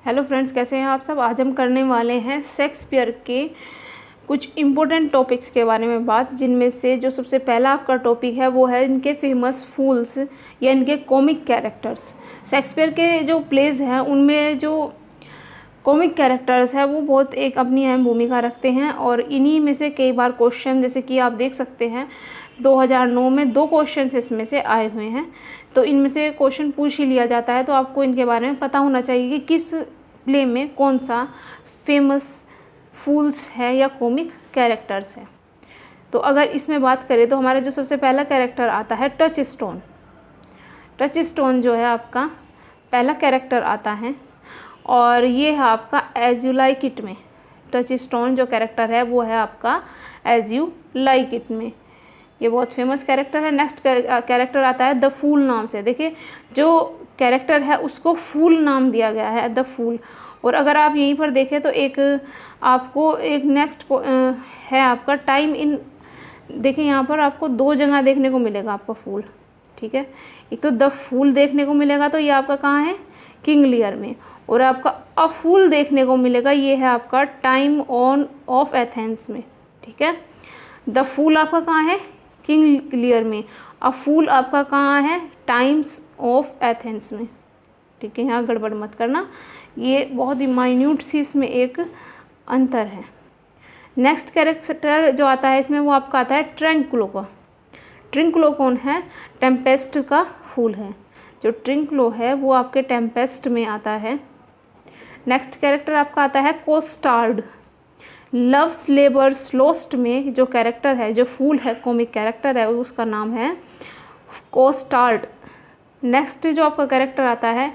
Hello friends, कैसे हैं आप सब। आज हम करने वाले हैं शेक्सपियर के कुछ इम्पोर्टेंट टॉपिक्स के बारे में बात, जिनमें से जो सबसे पहला आपका टॉपिक है वो है इनके फेमस फूल्स या इनके कॉमिक कैरेक्टर्स। शेक्सपियर के जो प्लेज हैं उनमें जो कॉमिक कैरेक्टर्स है वो बहुत एक अपनी अहम भूमिका रखते हैं, और इन्हीं में से कई बार क्वेश्चन, जैसे कि आप देख सकते हैं 2009 में 2 क्वेश्चन इसमें से आए हुए हैं। तो इनमें से क्वेश्चन पूछ ही लिया जाता है, तो आपको इनके बारे में पता होना चाहिए कि किस प्ले में कौन सा फेमस फूल्स है या कॉमिक कैरेक्टर्स है। तो अगर इसमें बात करें तो हमारा जो सबसे पहला कैरेक्टर आता है टच स्टोन। टच स्टोन जो है आपका पहला कैरेक्टर आता है, और ये है आपका एज यू लाइक इट में। टच स्टोन जो कैरेक्टर है वो है आपका एज यू लाइक इट में, ये बहुत फेमस कैरेक्टर है। नेक्स्ट कैरेक्टर आता है द फूल नाम से। देखिए, जो कैरेक्टर है उसको फूल नाम दिया गया है, द फूल। और अगर आप यहीं पर देखें तो एक आपको एक नेक्स्ट है आपका टाइम इन। देखिए, यहाँ पर आपको 2 जगह देखने को मिलेगा आपका फूल, ठीक है। एक तो द फूल देखने को मिलेगा, तो ये आपका कहाँ है, किंग लियर में। और आपका अ फूल देखने को मिलेगा, ये है आपका टाइम ऑन ऑफ एथेंस में, ठीक है। द फूल आपका कहाँ है, किंग लियर में। अ फूल आपका कहाँ है, टाइम्स ऑफ एथेंस में, ठीक है। यहाँ गड़बड़ मत करना, ये बहुत ही माइन्यूट सी इसमें एक अंतर है। नेक्स्ट कैरेक्टर जो आता है इसमें वो आपका आता है ट्रैंक्लो का। ट्रिंक्लो कौन है, टेम्पेस्ट का फूल है। जो ट्रिंक्लो है वो आपके टेम्पेस्ट में आता है। नेक्स्ट कैरेक्टर आपका आता है कोस्टार्ड। लव्स लेबर्स लॉस्ट में जो कैरेक्टर है, जो फूल है, कॉमिक कैरेक्टर है, उसका नाम है कोस्टार्ड। नेक्स्ट जो आपका कैरेक्टर आता है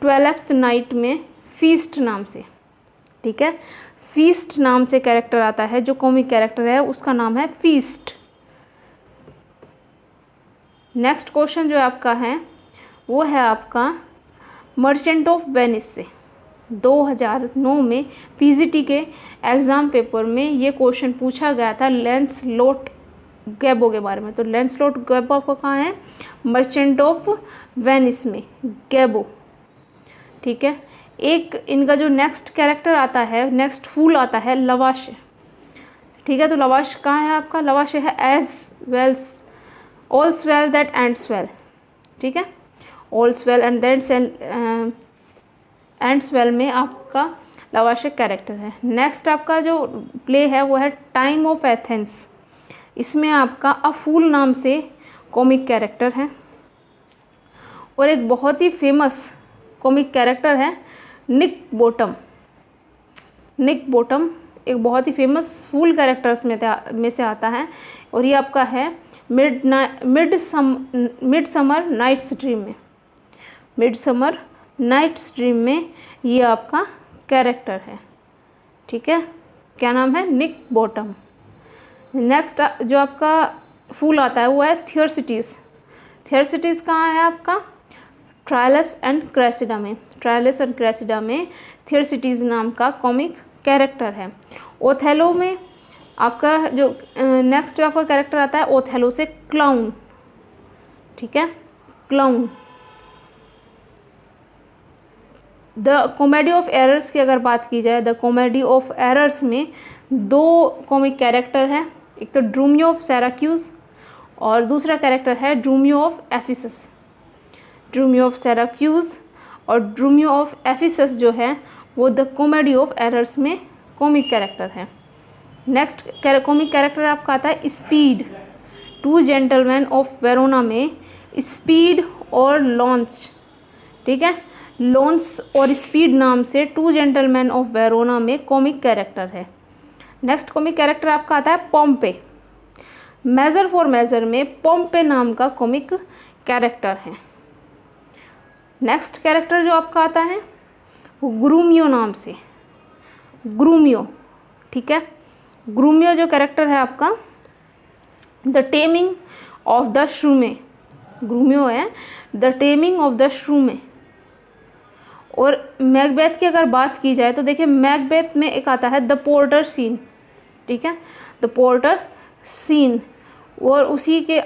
12th नाइट में फीस्ट नाम से, ठीक है। फीस्ट नाम से कैरेक्टर आता है, जो कॉमिक कैरेक्टर है उसका नाम है फीस्ट। नेक्स्ट क्वेश्चन जो आपका है वो है आपका मर्चेंट ऑफ वेनिस से। 2009 में पीजीटी के एग्ज़ाम पेपर में ये क्वेश्चन पूछा गया था लैंसलॉट गैबो के बारे में। तो लैंसलॉट गैबो आपका कहाँ है, मर्चेंट ऑफ वेनिस में, गैबो, ठीक है। एक इनका जो नेक्स्ट कैरेक्टर आता है, नेक्स्ट फूल आता है लवाश, ठीक है। तो लवाश कहाँ है आपका, लवाश है as wells all's well that ends well, ठीक है। All's well and that's ends well में आपका लवाश कैरेक्टर है। नेक्स्ट आपका जो प्ले है वो है टाइम ऑफ एथेंस। इसमें आपका अ फूल नाम से कॉमिक कैरेक्टर है, और एक बहुत ही फेमस कॉमिक कैरेक्टर है निक बॉटम। निक बॉटम एक बहुत ही फेमस फूल कैरेक्टर्स में से आता है, और ये आपका है मिड समर नाइट्स ड्रीम में। मिड समर नाइट्स ड्रीम में ये आपका कैरेक्टर है, ठीक है। क्या नाम है, निक बॉटम। नेक्स्ट जो आपका फूल आता है वो है थियर्सिटीज़। थियर्सिटीज़ कहाँ है आपका, ट्रायलस एंड क्रेसिडा में। ट्रायलस एंड क्रेसिडा में थियर्सिटीज़ नाम का कॉमिक कैरेक्टर है। ओथेलो में आपका जो नेक्स्ट जो आपका कैरेक्टर आता है ओथेलो से क्लाउन, ठीक है, clown. The comedy of errors की अगर बात की जाए, द कॉमेडी ऑफ एरर्स में 2 कॉमिक कैरेक्टर हैं, एक तो ड्रूमियो ऑफ सिराक्यूज और दूसरा कैरेक्टर है ड्रूमियो ऑफ एफिसस। ड्रूमियो ऑफ सिराक्यूज और ड्रूमियो ऑफ एफिसस जो है वो द कॉमेडी ऑफ एरर्स में कॉमिक कैरेक्टर है। नेक्स्ट कॉमिक कैरेक्टर आपका आता है स्पीड। 2 जेंटलमैन ऑफ वेरोना में स्पीड और लॉन्च, ठीक है। लॉन्स और स्पीड नाम से 2 जेंटलमैन ऑफ वेरोना में कॉमिक कैरेक्टर है। नेक्स्ट कॉमिक कैरेक्टर आपका आता है पॉम्पे। मेजर फॉर मेजर में पॉम्पे नाम का कॉमिक कैरेक्टर है। नेक्स्ट कैरेक्टर जो आपका आता है वो ग्रूमियो नाम से, ग्रूमियो, ठीक है। ग्रूमियो जो कैरेक्टर है आपका द टेमिंग ऑफ द श्रू में, ग्रूमियो है द टेमिंग ऑफ द श्रू में। और मैकबेथ की अगर बात की जाए तो देखिए, मैकबेथ में एक आता है द पोर्टर सीन, ठीक है, द पोर्टर सीन। और उसी के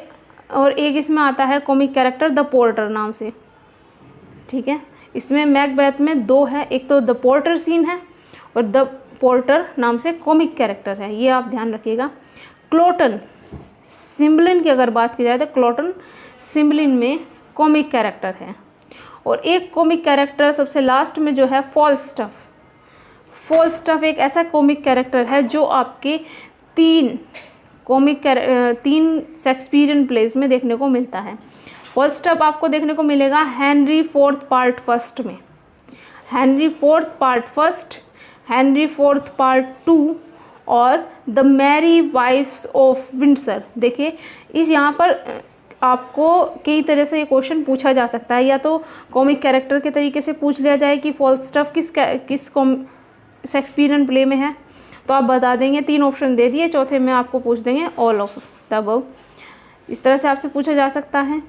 और एक इसमें आता है कॉमिक कैरेक्टर द पोर्टर नाम से, ठीक है। इसमें मैकबेथ में 2 है, एक तो द पोर्टर सीन है और द पोर्टर नाम से कॉमिक कैरेक्टर है, ये आप ध्यान रखिएगा। क्लोटन सिम्बलिन की अगर बात की जाए तो क्लोटन सिम्बलिन में कॉमिक कैरेक्टर है। और एक कॉमिक कैरेक्टर सबसे लास्ट में जो है फॉल्स्टफ एक ऐसा कॉमिक कैरेक्टर है जो आपके 3 शेक्सपियरियन प्लेस में देखने को मिलता है। फॉल्स्टफ आपको देखने को मिलेगा हेनरी फोर्थ पार्ट फर्स्ट में, Henry fourth part first, Henry fourth part 2 और the merry wives of Windsor. देखिए इस यहाँ पर आपको कई तरह से ये क्वेश्चन पूछा जा सकता है, या तो कॉमिक कैरेक्टर के तरीके से पूछ लिया जाए कि फॉल्स्टफ किस शेक्सपियरियन प्ले में है, तो आप बता देंगे, 3 ऑप्शन दे दिए, चौथे में आपको पूछ देंगे ऑल ऑफ द अबव। इस तरह से आपसे पूछा जा सकता है।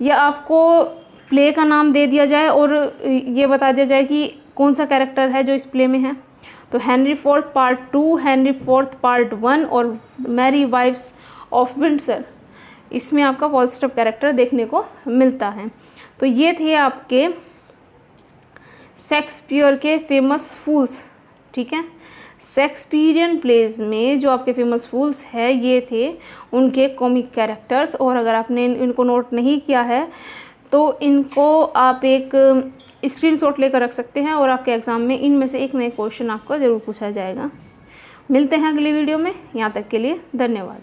या आपको प्ले का नाम दे दिया जाए और ये बता दिया जाए कि कौन सा कैरेक्टर है जो इस प्ले में है, तो Henry fourth part 2, Henry fourth part 1 और मैरी वाइफ्स ऑफ विंडसर, इसमें आपका फॉल्स्टफ कैरेक्टर देखने को मिलता है। तो ये थे आपके शेक्सपियर के फेमस फूल्स, ठीक है। शेक्सपियरियन प्लेज में जो आपके फेमस फूल्स है ये थे उनके कॉमिक कैरेक्टर्स। और अगर आपने इनको नोट नहीं किया है तो इनको आप एक स्क्रीनशॉट लेकर रख सकते हैं और आपके एग्ज़ाम में इनमें से एक नए क्वेश्चन आपको ज़रूर पूछा जाएगा। मिलते हैं अगली वीडियो में, यहाँ तक के लिए धन्यवाद।